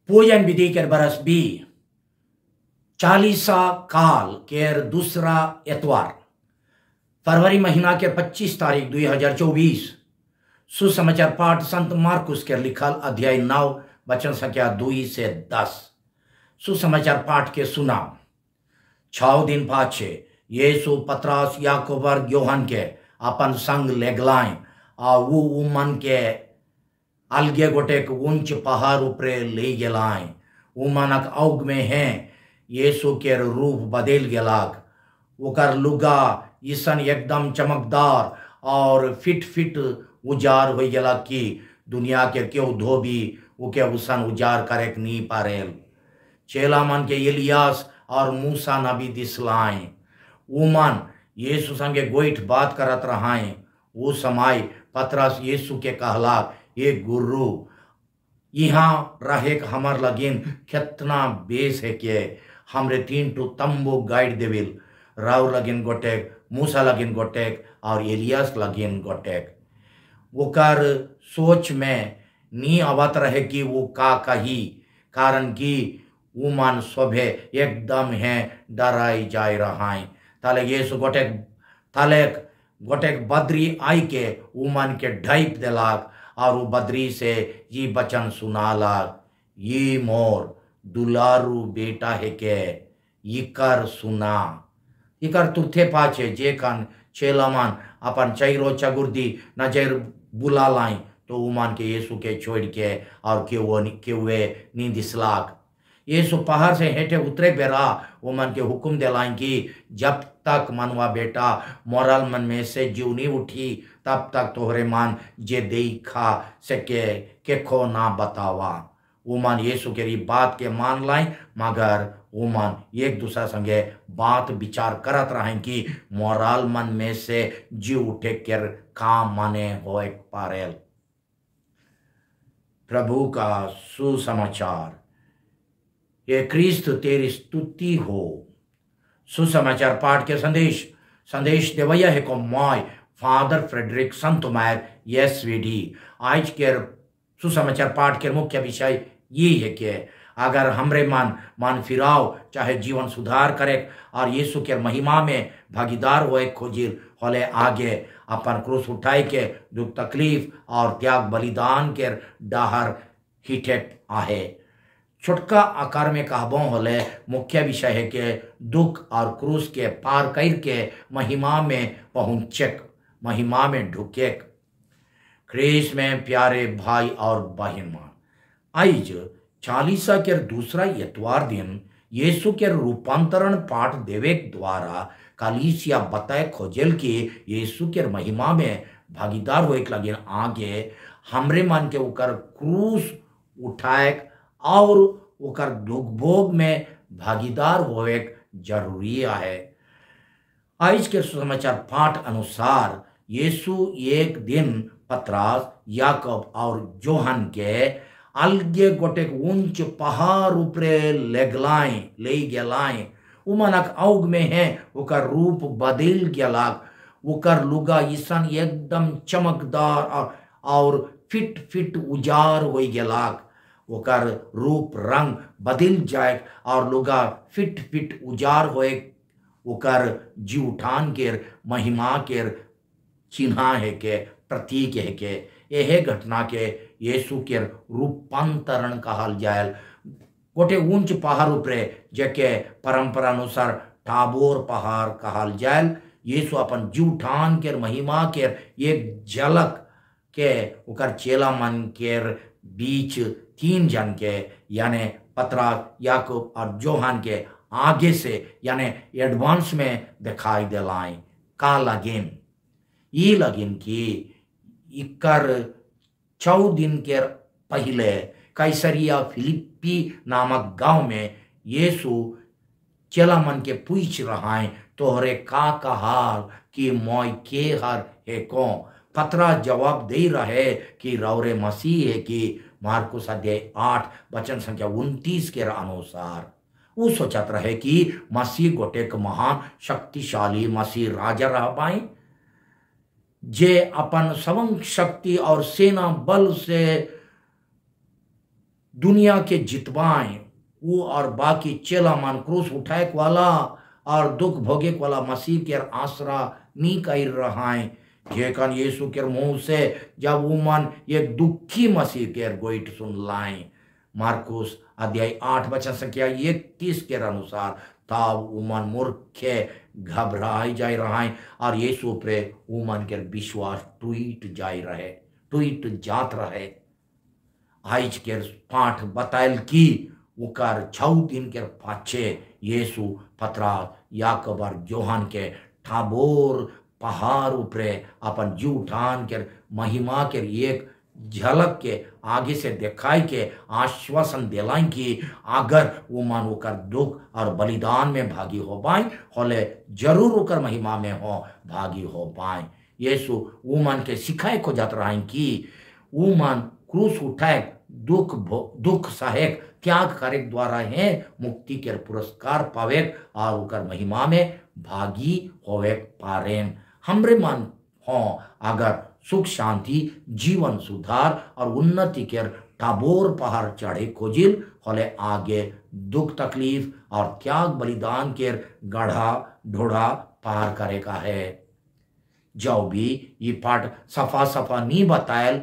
पूजन विधि के बरस भी 40 काल के दूसरा एतवार फरवरी महीना के 25 तारीख 2024 सुसमाचार पाठ संत मार्कुस के लिखल अध्याय 9 वचन संख्या 2 से 10। सुसमाचार पाठ के सुना। 6 दिन पाछे यीशु पतरस याकूब और यूहन्ना के अपन संग लेगलाय और वो उमन के अलगे गोटेक ऊंच पहाड़ ऊपरे ले गेलाय। उमनक औग में हैं यीशु के रूप बदल गेलाक। ओकर लुगा ईसन एकदम चमकदार और फिट फिट उजार हो गेला कि दुनिया के क्यों धोबी उके उसन उजार करे नहीं पारेल। चेला मन के एलियास और मूसा नबी दिसलाएं। उमन यीशु संगे गोइठ बात करत रहाएं। वो समय पतरस यीशु के कहला, ये गुरु यहाँ रहे हमर लगिन कितना बेस है के हमरे 3 तंबू गाइड देविल। राव लगिन गोटेक, मूसा लगिन गोटेक और एलियास लगिन गोटेक। ओकर सोच में नी आवत रहे कि वो का कही, कारण कि उमन शोभे एकदम है डराई जाय रहाई। ताले यीशु गोटेक बद्री आई के उमन के ढाइप देलाक और वो बद्री से ये बचन सुनालाक, ये मोर दुलारू बेटा है के इकर सुना। इकर तुथे पाछे जे कान चेलामान अपन चैरो चगुर्दी नजर बुला लाई तो उमान के यीशु के छोड़ के और केवे नी दिसलाक। यीशु पहाड़ से हेठे उतरे बेरा उमन के हुक्म दिलाई कि जब तक मनवा बेटा मोरल मन में से जीव नहीं उठी तब तक तोहरे मान जे दे खा सके के खो ना बतावा। उमन यीशु के बात के मान लाई, मगर उमन एक दूसरा संगे बात विचार करत रहें कि मोरल मन में से जीव उठे कर काम माने हो पारेल। प्रभु का सुसमाचार। ये क्रिस्त तेरी स्तुति हो। सुसमाचार पाठ के संदेश देवैया है को माय फादर फ्रेडरिक संतोमायर एसवीडी। आज के सुसमाचार पाठ के मुख्य विषय ये है कि अगर हमरे मन फिराव चाहे जीवन सुधार करे और यीशु के महिमा में भागीदार होए खोजिल होले आगे अपन क्रूस उठाए के दुख तकलीफ और त्याग बलिदान के डाहर हिटेट आहे। छुटका आकार में कहबों होले मुख्य विषय है कि दुख और क्रूस के पार कर के महिमा में पहुंचेक, महिमा में ढुकेक। क्रिस में प्यारे भाई और बहन मान, आज 40 के दूसरा एतवार दिन यीशु के रूपांतरण पाठ देवे द्वारा कलीसिया बताए खोजेल कि यीशु के महिमा में भागीदार होए लगे आगे हमरे मन के उकर क्रूस उठाए और उकर दुख भोग में भागीदार होए जरूरी है। आज के समाचार पाठ अनुसार यीशु एक दिन पतरस याकूब और यूहन्ना के अलगे गोटेक ऊंच पहाड़ ऊपरे ले गेलाय। उमनक औग में है ओकर रूप बदल गेलाक। ओकर लुगा ईसन एकदम चमकदार और फिट फिट उजार हो गेलाक। ओकर रूप रंग बदल जाए और लुगा फिट फिट उजार होए ओकर जी उठान के महिमा के चिन्हा है के प्रतीक है के यह घटना के यीशु के रूपांतरण कहल जाए। गोटे ऊंच पहाड़ ऊपरे जेके परंपरा अनुसार टाबोर पहाड़ कहल जाए। यीशु अपन जूठान के महिमा के एक झलक के उकर चेला मन के बीच 3 जन के यानी पतरस याकूब और यूहन्ना के आगे से यानी एडवांस में दिखाई दिलाई। का लगिन ये लगिन कि इकर 4 दिन के पहले कैसरिया फिलिप्पी नामक गांव में यीशु चेला मन के पूछ रहा है तोहरे का कहाल कि मोय के हर है को। पतरस जवाब दे रहे कि रौरे मसीह है कि मार्कुस अध्याय 8 वचन संख्या 29 के अनुसार वो सोचत रहे कि मसीह गोटेक महान शक्तिशाली मसीह राजा रह पाए जे अपन समंग शक्ति और सेना बल से दुनिया के जितवाएं वो और बाकी चेला मन क्रूस उठाए वाला और दुख भोगे वाला मसीह के आसरा नी कर रहा है जेकन यीशु के मुंह से जब वो मन एक दुखी मसीह के गोइट सुन लाए मार्कुस अध्याय 8 वचन संख्या 31 के अनुसार तब उमन मूर्खे घबराई जा रहा है और यीशु पे उमन के विश्वास टूट जात रहे आज के पाठ बतायल की उकर 6 दिन के पाछे यीशु पतरा याकूब और यूहन्ना के ठाबोर पहाड़ ऊपरे अपन जी उठान के महिमा के एक झलक के आगे से दिखाई के आश्वासन दिलाई कि अगर वो मन होकर दुख और बलिदान में भागी हो पाए होले जरूर होकर महिमा में हो भागी हो पाए यीशु वो मन के सिखाए को जात रहा कि वो मन क्रूस उठाए दुख सहेक त्याग करे द्वारा है मुक्ति के पुरस्कार पावे और उकर महिमा में भागी होवे पारेन हमरे मन हो अगर सुख शांति जीवन सुधार और उन्नति के टाबोर पहाड़ चढ़े खोजिल होले आगे दुख तकलीफ और त्याग बलिदान के गढ़ा ढोड़ा पार करे का है जो भी ये पाठ सफा नहीं बतायल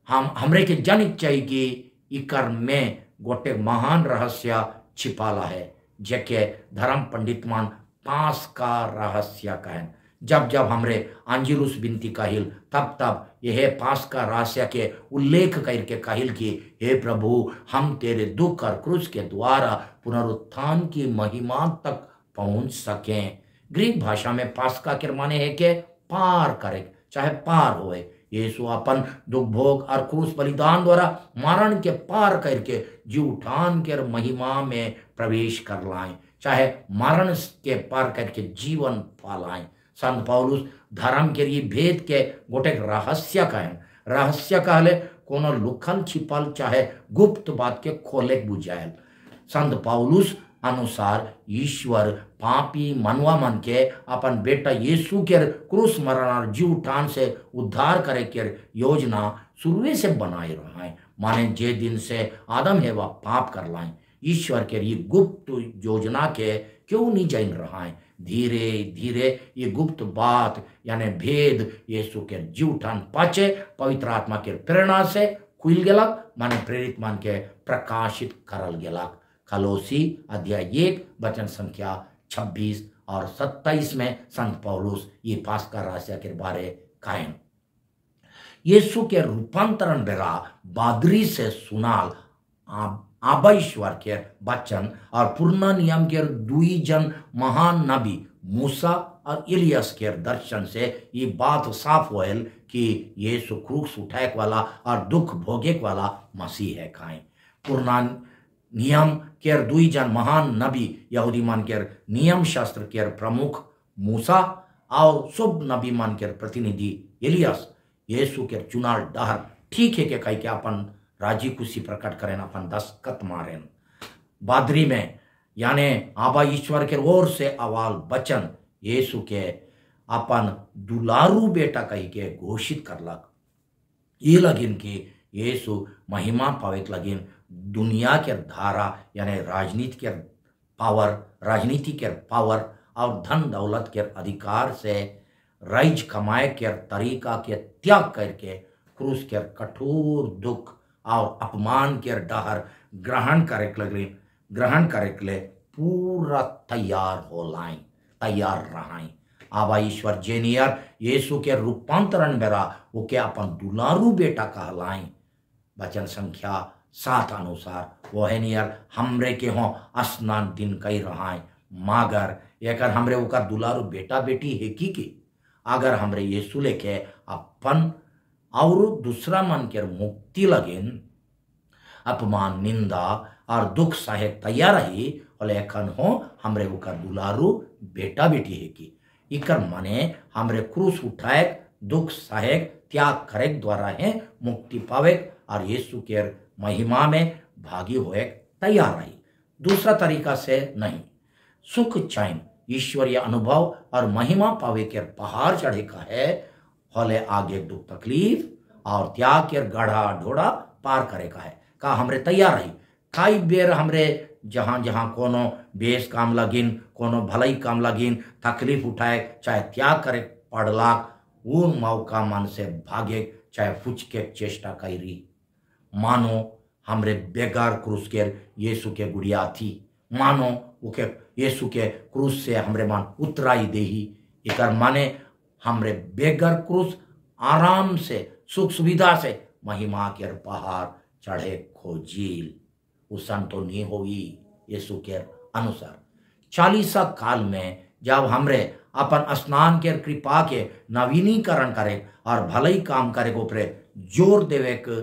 हमरे के जनित चाहिए कि इकर में गोटे महान रहस्य छिपाला है जेके धर्म पंडित मान पास का रहस्य कहन जब हमरे अंजिलुस बिनती कहिल तब यह पास का रहस्य के उल्लेख करके कहिल कि हे प्रभु हम तेरे दुख और क्रूस के द्वारा पुनरुत्थान की महिमा तक पहुंच सकें ग्रीक भाषा में पास का के माने है कि पार करे चाहे पार होए यीशु अपन दुख भोग और क्रूस बलिदान द्वारा मरण के पार करके जी उठान के महिमा में प्रवेश कर लाए चाहे मरण के पार करके जीवन पालाएं संत पौलुस धर्म के लिए भेद के गोटे रहस्य कहले कोनो लुखल छिपल चाहे गुप्त बात के खोले बुझायल संत पौलुस अनुसार ईश्वर पापी मनवा मन के अपन बेटा यीशु के क्रूस मरण और जी उठान से उद्धार करे के योजना शुरू से बनाए रहा है माने जे दिन से आदम है वह पाप कर लाए ईश्वर के ये गुप्त योजना के क्यों नहीं जान रहा है धीरे धीरे ये गुप्त बात यानी भेद यीशु के जी उठान पाचे पवित्र आत्मा के प्रेरणा से खुल गेलक माने प्रेरित मन के प्रकाशित करल गेलक कलोसी अध्याय 1 वचन संख्या 26 और 27 में संत पौलुस ये पास का रहस्य के बारे कायम यीशु के रूपांतरण बेरा बादरी से सुनाल आबा ईश्वर के वचन और पूर्ण नियम के 2 जन महान नबी मूसा और इलियास के दर्शन से ये बात साफ होल कि यीशु क्रूस उठाए वाला और दुख भोगे वाला मसीह है खाएं पूर्ण नियम केर 2 जन महान नबी यहूदी मान केर नियम शास्त्र केर प्रमुख मूसा और सब नबी मान केर प्रतिनिधि इलियास यीशु केर चुनाल डहर ठीक है के कई के अपन राजी खुशी प्रकट करें अपन दस्तखत मारें बादरी में यानी आबा ईश्वर के ओर से अवाल बचन यीशु के अपन दुलारू बेटा कही के घोषित करलक ये लगिन कि यीशु महिमा पावे लगिन दुनिया के धारा यानी राजनीति के पावर और धन दौलत के अधिकार से राइज कमाए के तरीका के त्याग करके क्रूस के कठोर दुख और अपमान के डहर ग्रहण करे के लिए पूरा तैयार रहाई आबा ईश्वर जेनियर यीशु के रूपांतरण बेरा वो के अपन दुलारू बेटा कहलाई वचन संख्या 7 अनुसार वो है नियर हमरे के हो स्नान दिन कही रहा मगर एकर हमरे ओका दुलारू बेटा बेटी है की अगर हमरे यीशु लेके अपन और दूसरा मन के मुक्ति लगिन अपमान निंदा और दुख सहे तैयार रही और एखन हो हमरे ओकर दुलारू बेटा बेटी है की इकर माने हमरे क्रूस उठाए दुख सहे त्याग करे द्वारा है मुक्ति पावे और यीशु के महिमा में भागी होए तैयार रही दूसरा तरीका से नहीं सुख चैन ईश्वरीय अनुभव और महिमा पावे के पहाड़ चढ़े का है होले आगे दुख तकलीफ और त्याग के गढ़ा ढोड़ा पार करे का है का हमरे तैयार रही। कई बेर हमरे जहां जहां कोनो बेस काम लगिन, कोनो भलाई काम लगिन, तकलीफ उठाए चाहे त्याग करे पड़लाक, वो मौका मन से भागे चाहे फुचके चेष्टा करी। मानो हमरे बेगार क्रूस के यीशु के गुड़िया थी, मानो उके यीशु के क्रूस से हमरे मान उतराई देही। इकर माने हमरे बेगर क्रूस आराम से सुख सुविधा से महिमा के पहाड़ चढ़े खोजील उसन तो नहीं होगी। यीशु के अनुसार 40 काल में जब हमरे अपन स्नान के कृपा के नवीनीकरण करे और भलाई काम करे को ऊपर जोर देवे के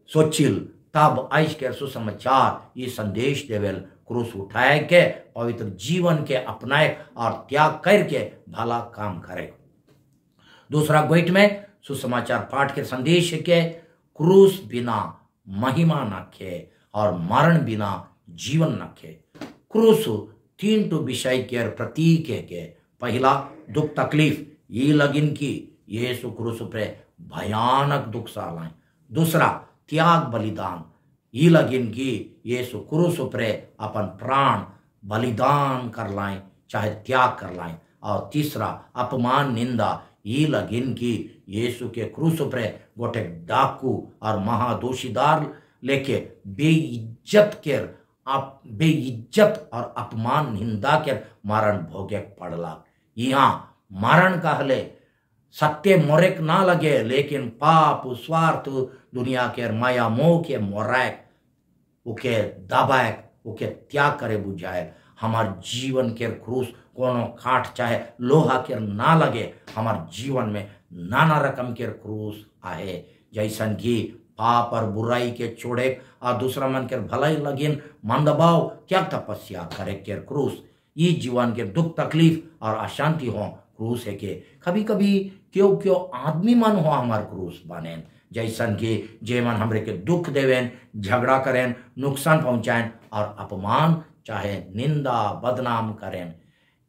सोचिल, तब आइश के सुसमाचार ये संदेश देवेल क्रूस उठाए के पवित्र जीवन के अपनाए और त्याग करके भला काम करे। दूसरा गोइट में सुसमाचार पाठ के संदेश के क्रूस बिना महिमा न खे और मरण बिना जीवन न खे। क्रूस 3 विषय के प्रतीक है के पहला दुख तकलीफ ये लगिन की यीशु क्रूस पे भयानक दुख सहलाए। दूसरा त्याग बलिदान ये लगिन की यीशु क्रूस पे अपन प्राण बलिदान कर लाए चाहे त्याग कर लाए। और तीसरा अपमान निंदा ये लगिन की यीशु के क्रूस पे गोटे डाकू और महादोषीदार लेके बेइज्जत और अपमान निंदा के मरण भोगे पड़ला। यहाँ मरण कहले सत्य मोरेक ना लगे, लेकिन पाप स्वार्थ दुनिया के माया मोह के मोरैक उके दबाए उके त्याग करे बुझाए। हमार जीवन के क्रूस कोनो काठ चाहे लोहा के ना लगे। हमार जीवन में नाना रकम के क्रूस आए, जैसन की पाप और बुराई के छोड़े और दूसरा मन के भलाई लगिन मंदभाव क्या तपस्या करे के क्रूस। ये जीवन के दुख तकलीफ और अशांति हो क्रूस है के कभी कभी क्यों आदमी मन हो हमार क्रूस बने, जैसन कि जे मन हमरे के दुख देवेन, झगड़ा करें, नुकसान पहुंचाएं और अपमान चाहे निंदा बदनाम करें।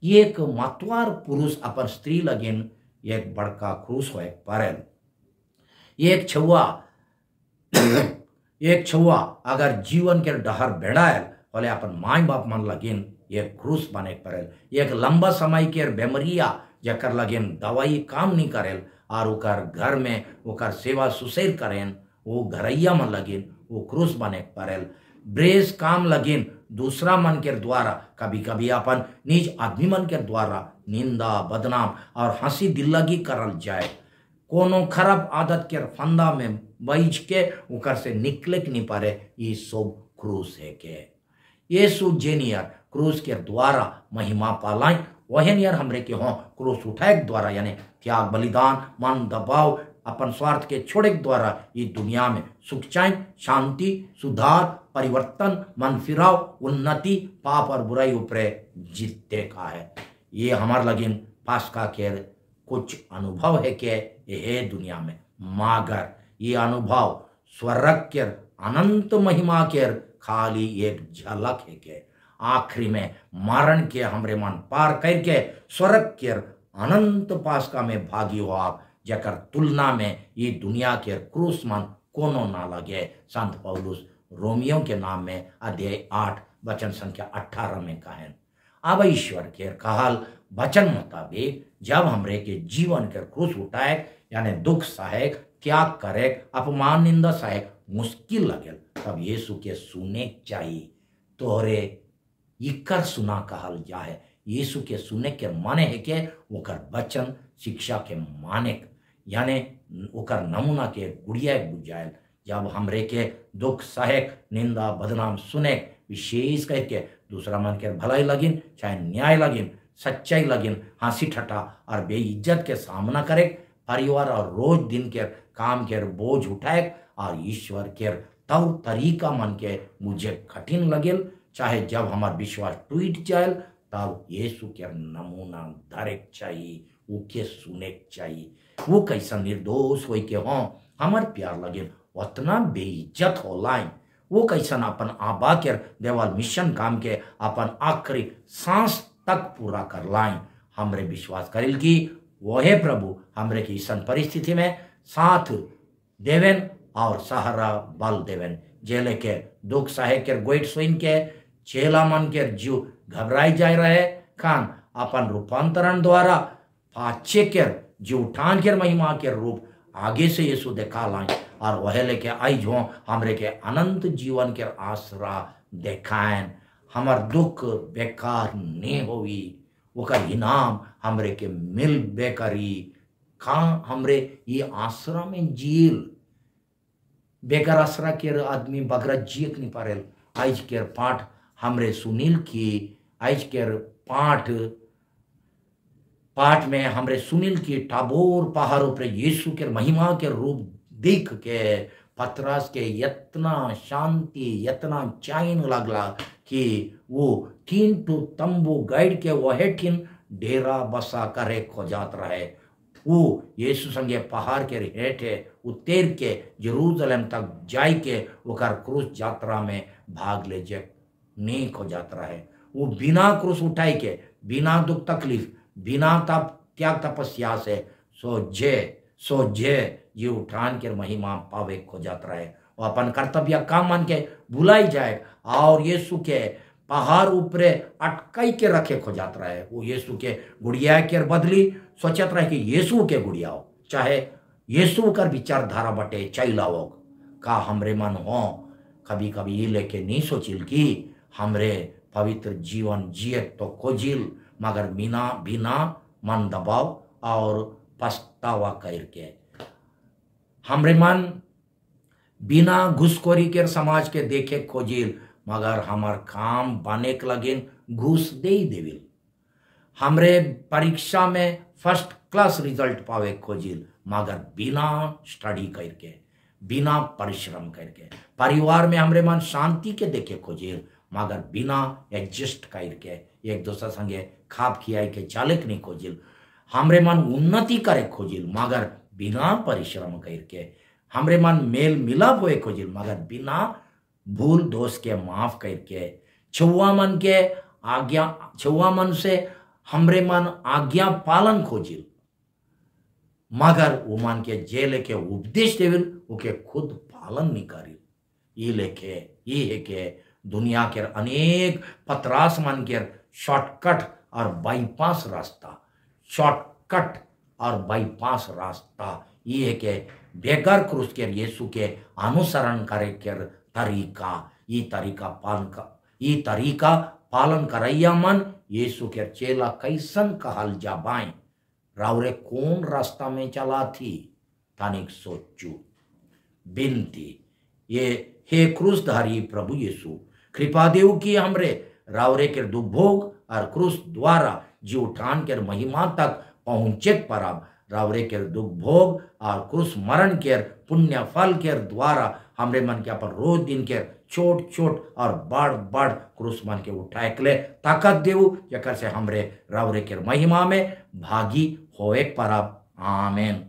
एक मतवार पुरुष अपन स्त्री लगिन एक बड़का क्रूस हो पड़े। एक छुआ अगर जीवन के डहर बेड़ायल बोले अपन माई बाप मन लगिन एक क्रूस बने पड़ेल। एक लंबा समय के बेमरिया जकर लगिन दवाई काम नहीं करेल और उकर घर में उकर सेवा सुसेर करें, वो घरैया मन लगिन वो क्रूस बने पड़ेल। ब्रेस काम लगिन दूसरा मन के द्वारा कभी कभी अपन निज आदमी मन के द्वारा निंदा बदनाम और हंसी दिल्लगी करल जाए। कोनो खराब आदत के फंदा में बैठ के उकर से निकले नहीं पारे, ये सब क्रूस है के यीशु जेनियर क्रूस के द्वारा महिमा पालाई वही नियर हमरे के हों क्रूस उठाए द्वारा यानी त्याग बलिदान मन दबाव अपन स्वार्थ के छोड़े द्वारा ये दुनिया में सुख चैन शांति सुधार परिवर्तन मन फिराव उन्नति पाप और बुराई ऊपर जीतते का है। ये हमार लगिन पास्का के कुछ अनुभव है के ये दुनिया में, मगर ये अनुभव स्वर्ग के अनंत महिमा के खाली एक झलक है के आखिरी में मरण के हमरे मन पार करके स्वर्ग के अनंत पास्का में भागी हो आप, जकर तुलना में ये दुनिया के क्रूस मन कोनो ना लगे। संत पौलुस रोमियो के नाम में अध्याय 8 वचन संख्या 18 में कहें। अब ईश्वर के कहल वचन मुताबिक जब हमरे के जीवन के क्रूस उठाए यानी दुख सहायक त्याग करे अपमान निंदा सहायक मुश्किल लगे, तब यीशु के सुने चाहिए। तोहरे इकर सुना कहल जाए। यीशु के सुने के माने है के ओकर वचन शिक्षा के माने यानी ओकर नमूना के गुड़िया बुझायल। जब हमरे के दुख सहायक निंदा बदनाम सुने विशेष करके दूसरा मन के भलाई लगिन चाहे न्याय लगिन सच्चाई लगिन हंसी ठट्ठा और बेइज्जत के सामना करे, परिवार और रोज दिन के काम के बोझ उठाए और ईश्वर के तब तरीका मन के मुझे कठिन लगे, चाहे जब हमार विश्वास टूट जाए तब यीशु के नमूना धरे चाहिए, उके सुने चाहिए। वो कैसा निर्दोष हो के हों हमार प्यार लगे उतना बेइज्जत हो लाइन, वो कैसन अपन आबा के देवल मिशन काम के अपन आखिरी सांस तक पूरा कर लाइन। हमरे विश्वास करिल कि वह प्रभु हमरे की ईसन परिस्थिति में साथ देवेन और सहारा बल देवन। जेले के दुख सहे के गोइट सुन के चेला मन के जीव घबराई जा रहे खान अपन रूपांतरण द्वारा पाचे के जीव उठान के महिमा के रूप आगे से यीशु देखा लाए और वह लेके आई जो हमरे के अनंत जीवन के आसरा देखाएं। हमार दुख बेकार नहीं होवी, ओकर इनाम हमरे के मिल बेकरी। कहाँ हमरे ये आसरा में जील बेकार आसरा के आदमी बगरा जियक नहीं पारेल। आज के पाठ हमरे सुनील की आज के पाठ में हमरे सुनील की टाबोर पहाड़ों पर यीशु के महिमा के रूप देख के पतरस के इतना शांति इतना चैन लगला कि वो 3 तंबू गाइड के वह ठिन डेरा बसा करे खोजात रहे। वो यीशु संगे पहाड़ के हेठे उतर के जेरूसलम तक जाय के ओकर क्रूस यात्रा में भाग ले जे नहीं खोजात रहे। वो बिना क्रूस उठाई के बिना दुख तकलीफ बिना तप त्याग तपस्या से सो जे ये उठान के महिमा पावे खोजात रहे। वो अपन कर्तव्य काम मान के भुलाई जाए और यीशु के पहाड़ ऊपरे अटकाई के रखे खोजात रहे। वो यीशु के गुड़िया के बदली सोचत रहे कि यीशु के गुड़िया हो, चाहे यीशु कर विचारधारा बटे चैलाओ का हमरे मन हो। कभी कभी ये लेके नहीं सोचिल कि हमरे पवित्र जीवन जिए तो खोजिल मगर बिना मन दबाव और पछतावा करके। हमरे मन बिना घुसखोरी के समाज के देखे खोजिल मगर हमार काम बने के लगिन घूस दे देविल। हमरे परीक्षा में फर्स्ट क्लास रिजल्ट पावे खोजिल मगर बिना स्टडी करके बिना परिश्रम करके। परिवार में हमरे मन शांति के देखे खोजिल मगर बिना एडजस्ट करके एक दूसरे संगे खाप खियाई के चालक नहीं खोजिल। हमरे मन उन्नति करे खोजिल मगर बिना परिश्रम करके। हमरे मन मेल मिलाप हुए खोजिल मगर बिना भूल दोष के माफ करके। छुआ मन से हमरे मन आज्ञा पालन खोजिल मगर वो मन के जे लेके उपदेश देविल ओके खुद पालन नहीं करिल। ये है के दुनिया के अनेक पतरास मन के शॉर्टकट और बाईपास रास्ता ये है के बेगर क्रूस के यीशु के अनुसरण करे के तरीका पालन करैया मन यीशु के चेला कैसन कहल जाबाई। रावरे कौन रास्ता में चला थी तनिक सोचू। बिनती ये हे क्रूसधारी प्रभु यीशु कृपा देव की हमरे रावरे के दुख भोग और क्रूस द्वारा जी उठान के महिमा तक पहुंचे परब। रावरे के दुख भोग और क्रूस मरण के पुण्य फल के द्वारा हमरे मन के अपन रोज दिन के छोट छोट और बड़ क्रूस मन के उठाए के लिए ताकत देव जकर से हमरे रावरे के महिमा में भागी होए परब। आमेन।